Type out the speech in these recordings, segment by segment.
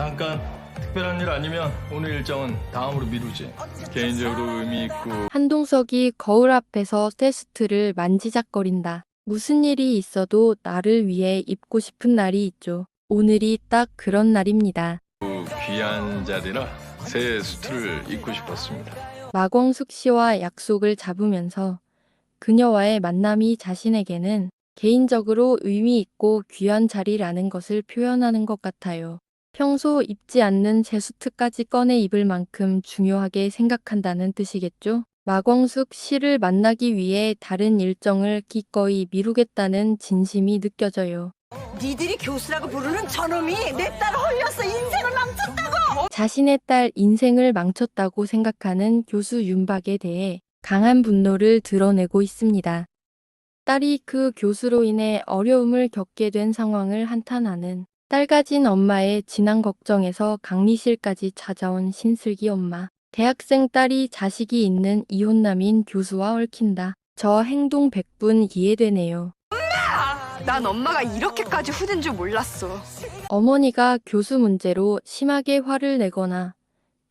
잠깐 특별한 일 아니면 오늘 일정은 다음으로 미루지. 개인적으로 의미 있고. 한동석이 거울 앞에서 테스트를 만지작거린다. 무슨 일이 있어도 나를 위해 입고 싶은 날이 있죠. 오늘이 딱 그런 날입니다. 귀한 자리라 새 수트를 입고 싶었습니다. 마광숙 씨와 약속을 잡으면서 그녀와의 만남이 자신에게는 개인적으로 의미 있고 귀한 자리라는 것을 표현하는 것 같아요. 평소 입지 않는 새 수트까지 꺼내 입을 만큼 중요하게 생각한다는 뜻이겠죠? 마광숙 씨를 만나기 위해 다른 일정을 기꺼이 미루겠다는 진심이 느껴져요. 니들이 교수라고 부르는 저놈이 내 딸 홀려서 인생을 망쳤다고! 자신의 딸 인생을 망쳤다고 생각하는 교수 윤박에 대해 강한 분노를 드러내고 있습니다. 딸이 그 교수로 인해 어려움을 겪게 된 상황을 한탄하는 딸 가진 엄마의 진한 걱정에서 강리실까지 찾아온 신슬기 엄마. 대학생 딸이 자식이 있는 이혼남인 교수와 얽힌다. 저 행동 100분 이해되네요. 난 엄마가 이렇게까지 후는 줄 몰랐어. 어머니가 교수 문제로 심하게 화를 내거나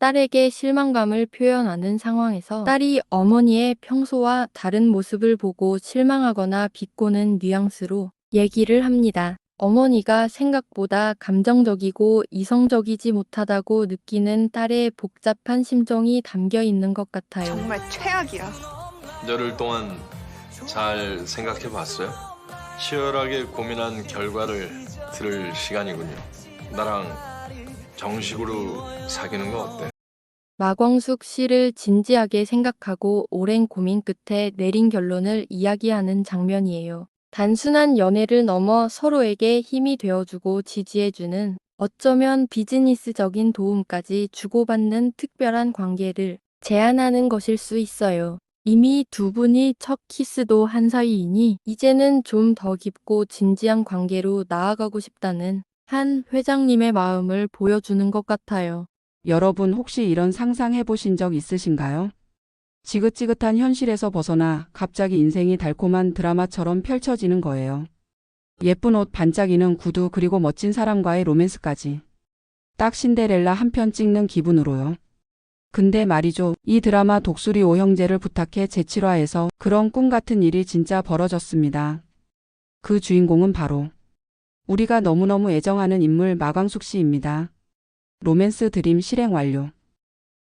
딸에게 실망감을 표현하는 상황에서 딸이 어머니의 평소와 다른 모습을 보고 실망하거나 비꼬는 뉘앙스로 얘기를 합니다. 어머니가 생각보다 감정적이고 이성적이지 못하다고 느끼는 딸의 복잡한 심정이 담겨 있는 것 같아요. 정말 최악이야. 열흘 동안 잘 생각해 봤어요? 치열하게 고민한 결과를 들을 시간이군요. 나랑 정식으로 사귀는 거 어때? 마광숙 씨를 진지하게 생각하고 오랜 고민 끝에 내린 결론을 이야기하는 장면이에요. 단순한 연애를 넘어 서로에게 힘이 되어주고 지지해주는, 어쩌면 비즈니스적인 도움까지 주고받는 특별한 관계를 제안하는 것일 수 있어요. 이미 두 분이 첫 키스도 한 사이이니 이제는 좀 더 깊고 진지한 관계로 나아가고 싶다는 한 회장님의 마음을 보여주는 것 같아요. 여러분 혹시 이런 상상해 보신 적 있으신가요? 지긋지긋한 현실에서 벗어나 갑자기 인생이 달콤한 드라마처럼 펼쳐지는 거예요. 예쁜 옷, 반짝이는 구두, 그리고 멋진 사람과의 로맨스까지. 딱 신데렐라 한 편 찍는 기분으로요. 근데 말이죠. 이 드라마 독수리 오형제를 부탁해 재칠화해서 그런 꿈 같은 일이 진짜 벌어졌습니다. 그 주인공은 바로 우리가 너무너무 애정하는 인물 마광숙 씨입니다. 로맨스 드림 실행 완료.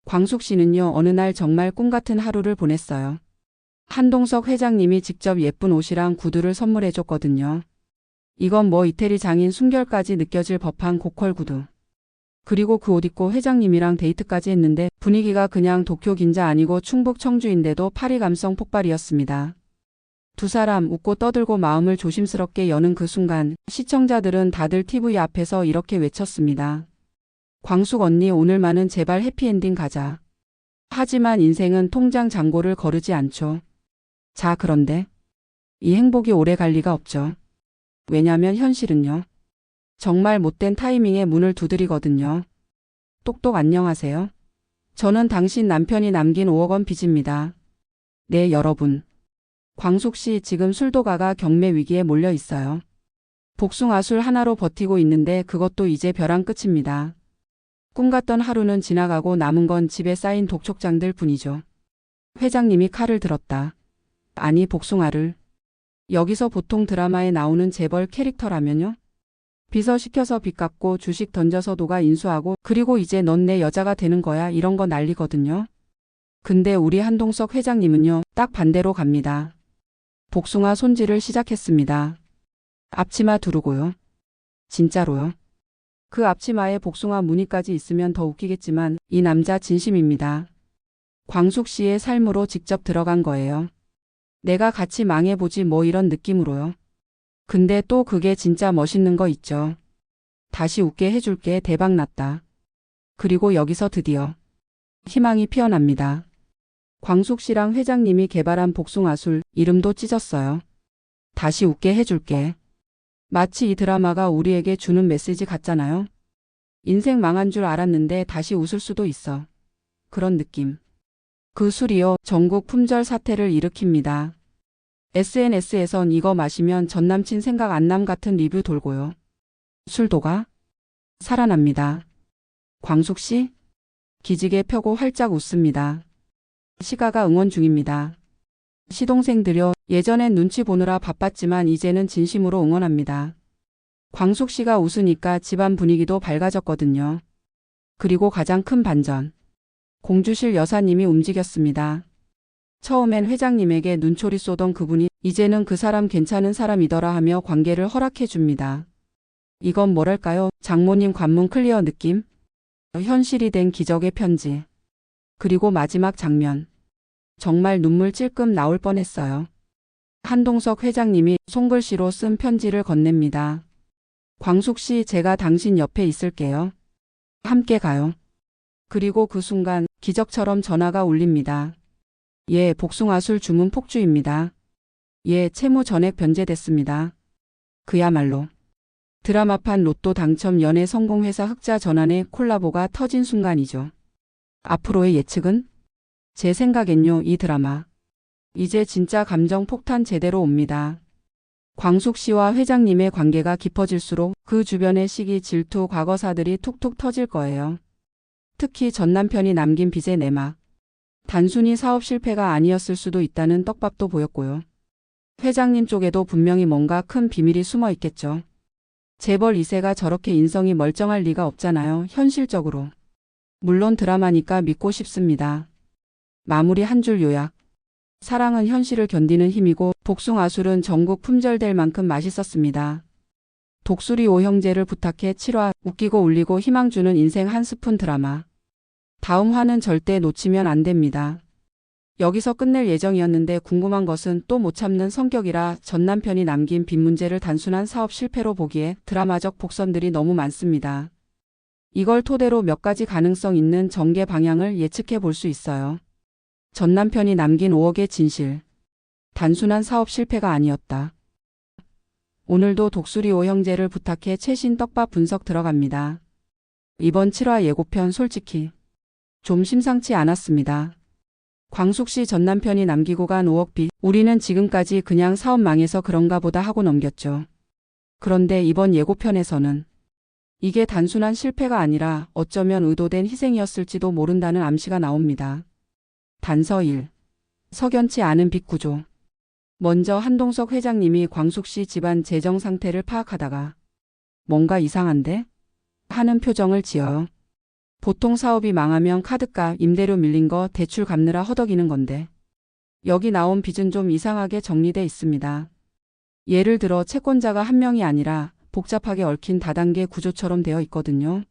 광숙 씨는요, 어느 날 정말 꿈 같은 하루를 보냈어요. 한동석 회장님이 직접 예쁜 옷이랑 구두를 선물해 줬거든요. 이건 뭐 이태리 장인 순결까지 느껴질 법한 고퀄 구두. 그리고 그 옷 입고 회장님이랑 데이트까지 했는데 분위기가 그냥 도쿄 긴자 아니고 충북 청주인데도 파리 감성 폭발이었습니다. 두 사람 웃고 떠들고 마음을 조심스럽게 여는 그 순간 시청자들은 다들 TV 앞에서 이렇게 외쳤습니다. 광숙 언니, 오늘만은 제발 해피엔딩 가자. 하지만 인생은 통장 잔고를 거르지 않죠. 자, 그런데 이 행복이 오래 갈 리가 없죠. 왜냐면 현실은요. 정말 못된 타이밍에 문을 두드리거든요. 똑똑 안녕하세요. 저는 당신 남편이 남긴 5억 원 빚입니다. 네, 여러분. 광숙 씨 지금 술도가가 경매 위기에 몰려 있어요. 복숭아술 하나로 버티고 있는데 그것도 이제 벼랑 끝입니다. 꿈 같던 하루는 지나가고 남은 건 집에 쌓인 독촉장들 뿐이죠. 회장님이 칼을 들었다. 아니, 복숭아를. 여기서 보통 드라마에 나오는 재벌 캐릭터라면요? 비서 시켜서 빚 갚고 주식 던져서 도가 인수하고 그리고 이제 넌 내 여자가 되는 거야, 이런 거 난리거든요. 근데 우리 한동석 회장님은요, 딱 반대로 갑니다. 복숭아 손질을 시작했습니다. 앞치마 두르고요. 진짜로요. 그 앞치마에 복숭아 무늬까지 있으면 더 웃기겠지만 이 남자 진심입니다. 광숙 씨의 삶으로 직접 들어간 거예요. 내가 같이 망해보지 뭐, 이런 느낌으로요. 근데 또 그게 진짜 멋있는 거 있죠. 다시 웃게 해줄게, 대박 났다. 그리고 여기서 드디어 희망이 피어납니다. 광숙 씨랑 회장님이 개발한 복숭아술, 이름도 찢었어요. 다시 웃게 해줄게. 마치 이 드라마가 우리에게 주는 메시지 같잖아요. 인생 망한 줄 알았는데 다시 웃을 수도 있어. 그런 느낌. 그 술이요, 전국 품절 사태를 일으킵니다. SNS에선 이거 마시면 전남친 생각 안 남 같은 리뷰 돌고요. 술도가 살아납니다. 광숙 씨? 기지개 펴고 활짝 웃습니다. 시가가 응원 중입니다. 시동생들여, 예전엔 눈치 보느라 바빴지만 이제는 진심으로 응원합니다. 광숙 씨가 웃으니까 집안 분위기도 밝아졌거든요. 그리고 가장 큰 반전. 공주실 여사님이 움직였습니다. 처음엔 회장님에게 눈초리 쏘던 그분이 이제는 그 사람 괜찮은 사람이더라 하며 관계를 허락해 줍니다. 이건 뭐랄까요? 장모님 관문 클리어 느낌? 현실이 된 기적의 편지. 그리고 마지막 장면. 정말 눈물 찔끔 나올 뻔했어요. 한동석 회장님이 손글씨로 쓴 편지를 건넵니다. 광숙 씨, 제가 당신 옆에 있을게요. 함께 가요. 그리고 그 순간 기적처럼 전화가 울립니다. 예, 복숭아술 주문 폭주입니다. 예, 채무 전액 변제됐습니다. 그야말로 드라마판 로또 당첨 연애 성공 회사 흑자 전환의 콜라보가 터진 순간이죠. 앞으로의 예측은? 제 생각엔요, 이 드라마. 이제 진짜 감정 폭탄 제대로 옵니다. 광숙 씨와 회장님의 관계가 깊어질수록 그 주변의 시기, 질투, 과거사들이 툭툭 터질 거예요. 특히 전 남편이 남긴 빚의 내막. 단순히 사업 실패가 아니었을 수도 있다는 떡밥도 보였고요. 회장님 쪽에도 분명히 뭔가 큰 비밀이 숨어 있겠죠. 재벌 2세가 저렇게 인성이 멀쩡할 리가 없잖아요, 현실적으로. 물론 드라마니까 믿고 싶습니다. 마무리 한 줄 요약. 사랑은 현실을 견디는 힘이고 복숭아술은 전국 품절될 만큼 맛있었습니다. 독수리 오형제를 부탁해 7화, 웃기고 울리고 희망 주는 인생 한 스푼 드라마. 다음 화는 절대 놓치면 안 됩니다. 여기서 끝낼 예정이었는데 궁금한 것은 또 못 참는 성격이라 전 남편이 남긴 빚 문제를 단순한 사업 실패로 보기에 드라마적 복선들이 너무 많습니다. 이걸 토대로 몇 가지 가능성 있는 전개 방향을 예측해 볼 수 있어요. 전 남편이 남긴 5억의 진실. 단순한 사업 실패가 아니었다. 오늘도 독수리 오형제를 부탁해 최신 떡밥 분석 들어갑니다. 이번 7화 예고편 솔직히 좀 심상치 않았습니다. 광숙 씨 전 남편이 남기고 간 5억 빚, 우리는 지금까지 그냥 사업 망해서 그런가 보다 하고 넘겼죠. 그런데 이번 예고편에서는 이게 단순한 실패가 아니라 어쩌면 의도된 희생이었을지도 모른다는 암시가 나옵니다. 단서 1. 석연치 않은 빚 구조. 먼저 한동석 회장님이 광숙 씨 집안 재정 상태를 파악하다가 뭔가 이상한데? 하는 표정을 지어요. 보통 사업이 망하면 카드값, 임대료 밀린 거 대출 갚느라 허덕이는 건데 여기 나온 빚은 좀 이상하게 정리돼 있습니다. 예를 들어 채권자가 한 명이 아니라 복잡하게 얽힌 다단계 구조처럼 되어 있거든요.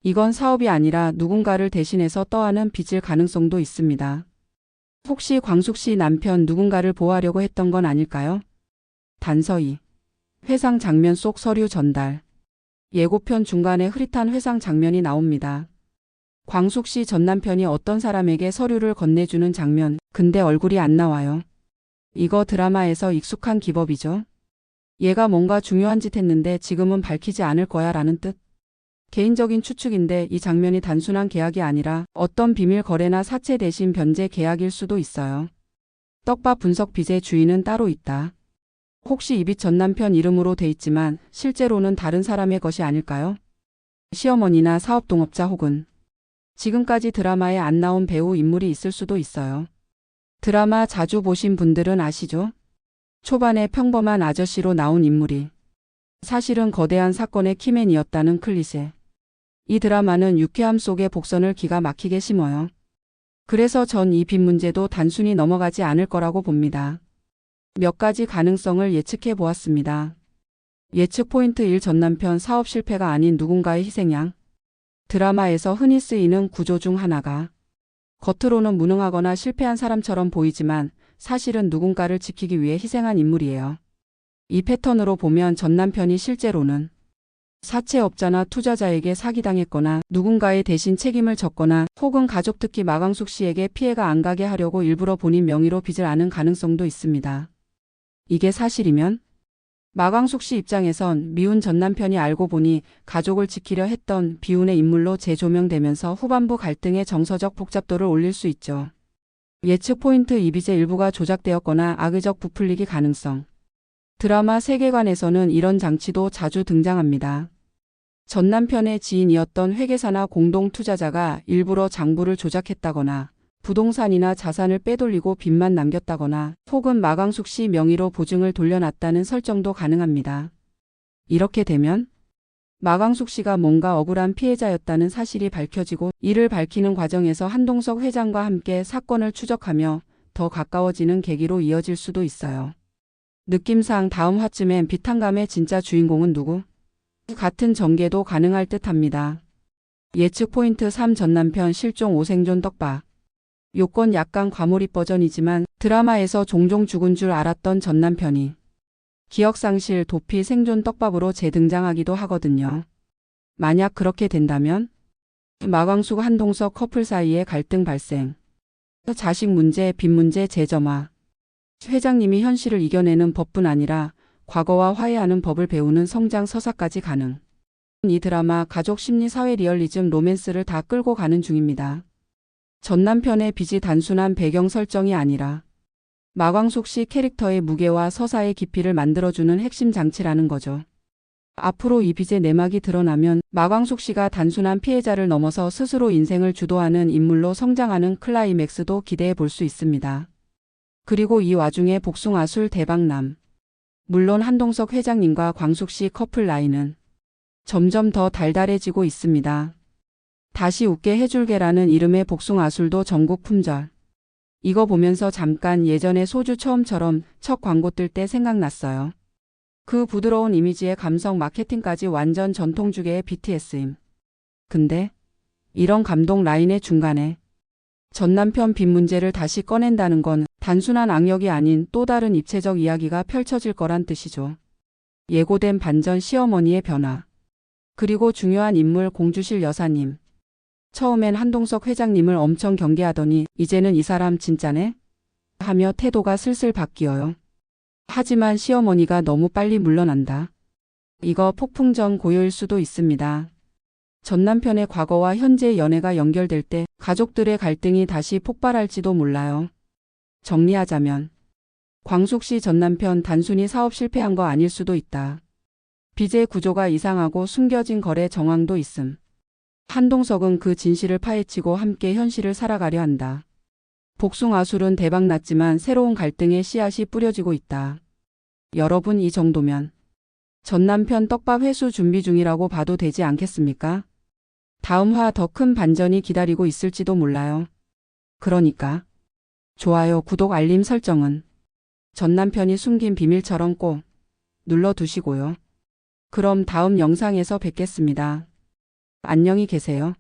이건 사업이 아니라 누군가를 대신해서 떠안은 빚일 가능성도 있습니다. 혹시 광숙 씨 남편 누군가를 보호하려고 했던 건 아닐까요? 단서 2. 회상 장면 속 서류 전달. 예고편 중간에 흐릿한 회상 장면이 나옵니다. 광숙 씨 전 남편이 어떤 사람에게 서류를 건네주는 장면, 근데 얼굴이 안 나와요. 이거 드라마에서 익숙한 기법이죠. 얘가 뭔가 중요한 짓 했는데 지금은 밝히지 않을 거야 라는 뜻. 개인적인 추측인데 이 장면이 단순한 계약이 아니라 어떤 비밀 거래나 사채 대신 변제 계약일 수도 있어요. 떡밥 분석 빚의 주인은 따로 있다. 혹시 이 빚 전 남편 이름으로 돼 있지만 실제로는 다른 사람의 것이 아닐까요? 시어머니나 사업동업자 혹은 지금까지 드라마에 안 나온 배우 인물이 있을 수도 있어요. 드라마 자주 보신 분들은 아시죠? 초반에 평범한 아저씨로 나온 인물이 사실은 거대한 사건의 키맨이었다는 클리셰. 이 드라마는 유쾌함 속에 복선을 기가 막히게 심어요. 그래서 전 이 빚 문제도 단순히 넘어가지 않을 거라고 봅니다. 몇 가지 가능성을 예측해 보았습니다. 예측 포인트 1. 전 남편 사업 실패가 아닌 누군가의 희생양. 드라마에서 흔히 쓰이는 구조 중 하나가 겉으로는 무능하거나 실패한 사람처럼 보이지만 사실은 누군가를 지키기 위해 희생한 인물이에요. 이 패턴으로 보면 전 남편이 실제로는 사채업자나 투자자에게 사기당했거나 누군가의 대신 책임을 졌거나 혹은 가족 특히 마광숙 씨에게 피해가 안 가게 하려고 일부러 본인 명의로 빚을 안은 가능성도 있습니다. 이게 사실이면 마광숙 씨 입장에선 미운 전 남편이 알고 보니 가족을 지키려 했던 비운의 인물로 재조명되면서 후반부 갈등의 정서적 복잡도를 올릴 수 있죠. 예측 포인트 2. 빚의 일부가 조작되었거나 악의적 부풀리기 가능성. 드라마 세계관에서는 이런 장치도 자주 등장합니다. 전 남편의 지인이었던 회계사나 공동투자자가 일부러 장부를 조작했다거나 부동산이나 자산을 빼돌리고 빚만 남겼다거나 혹은 마광숙 씨 명의로 보증을 돌려놨다는 설정도 가능합니다. 이렇게 되면 마광숙 씨가 뭔가 억울한 피해자였다는 사실이 밝혀지고 이를 밝히는 과정에서 한동석 회장과 함께 사건을 추적하며 더 가까워지는 계기로 이어질 수도 있어요. 느낌상 다음 화쯤엔 비탄감의 진짜 주인공은 누구? 같은 전개도 가능할 듯합니다. 예측 포인트 3 전 남편 실종 오생존 떡밥. 요건 약간 과몰입 버전이지만 드라마에서 종종 죽은 줄 알았던 전 남편이 기억상실 도피 생존 떡밥으로 재등장하기도 하거든요. 만약 그렇게 된다면 마광숙 한동석 커플 사이에 갈등 발생, 자식 문제, 빚 문제 재점화, 회장님이 현실을 이겨내는 법뿐 아니라 과거와 화해하는 법을 배우는 성장 서사까지 가능. 이 드라마 가족 심리 사회 리얼리즘 로맨스를 다 끌고 가는 중입니다. 전 남편의 빚이 단순한 배경 설정이 아니라 마광숙 씨 캐릭터의 무게와 서사의 깊이를 만들어주는 핵심 장치라는 거죠. 앞으로 이 빚의 내막이 드러나면 마광숙 씨가 단순한 피해자를 넘어서 스스로 인생을 주도하는 인물로 성장하는 클라이맥스도 기대해 볼 수 있습니다. 그리고 이 와중에 복숭아술 대박남. 물론 한동석 회장님과 광숙 씨 커플 라인은 점점 더 달달해지고 있습니다. 다시 웃게 해줄게라는 이름의 복숭아술도 전국 품절. 이거 보면서 잠깐 예전에 소주 처음처럼 첫 광고 뜰 때 생각났어요. 그 부드러운 이미지의 감성 마케팅까지 완전 전통주계의 BTS임. 근데 이런 감동 라인의 중간에 전 남편 빚 문제를 다시 꺼낸다는 건 단순한 악역이 아닌 또 다른 입체적 이야기가 펼쳐질 거란 뜻이죠. 예고된 반전 시어머니의 변화. 그리고 중요한 인물 공주실 여사님. 처음엔 한동석 회장님을 엄청 경계하더니 이제는 이 사람 진짜네? 하며 태도가 슬슬 바뀌어요. 하지만 시어머니가 너무 빨리 물러난다. 이거 폭풍전 고요일 수도 있습니다. 전 남편의 과거와 현재의 연애가 연결될 때 가족들의 갈등이 다시 폭발할지도 몰라요. 정리하자면 광숙 씨 전 남편 단순히 사업 실패한 거 아닐 수도 있다. 빚의 구조가 이상하고 숨겨진 거래 정황도 있음. 한동석은 그 진실을 파헤치고 함께 현실을 살아가려 한다. 복숭아술은 대박났지만 새로운 갈등의 씨앗이 뿌려지고 있다. 여러분 이 정도면 전 남편 떡밥 회수 준비 중이라고 봐도 되지 않겠습니까? 다음 화 더 큰 반전이 기다리고 있을지도 몰라요. 그러니까 좋아요, 구독, 알림 설정은 전 남편이 숨긴 비밀처럼 꼭 눌러두시고요. 그럼 다음 영상에서 뵙겠습니다. 안녕히 계세요.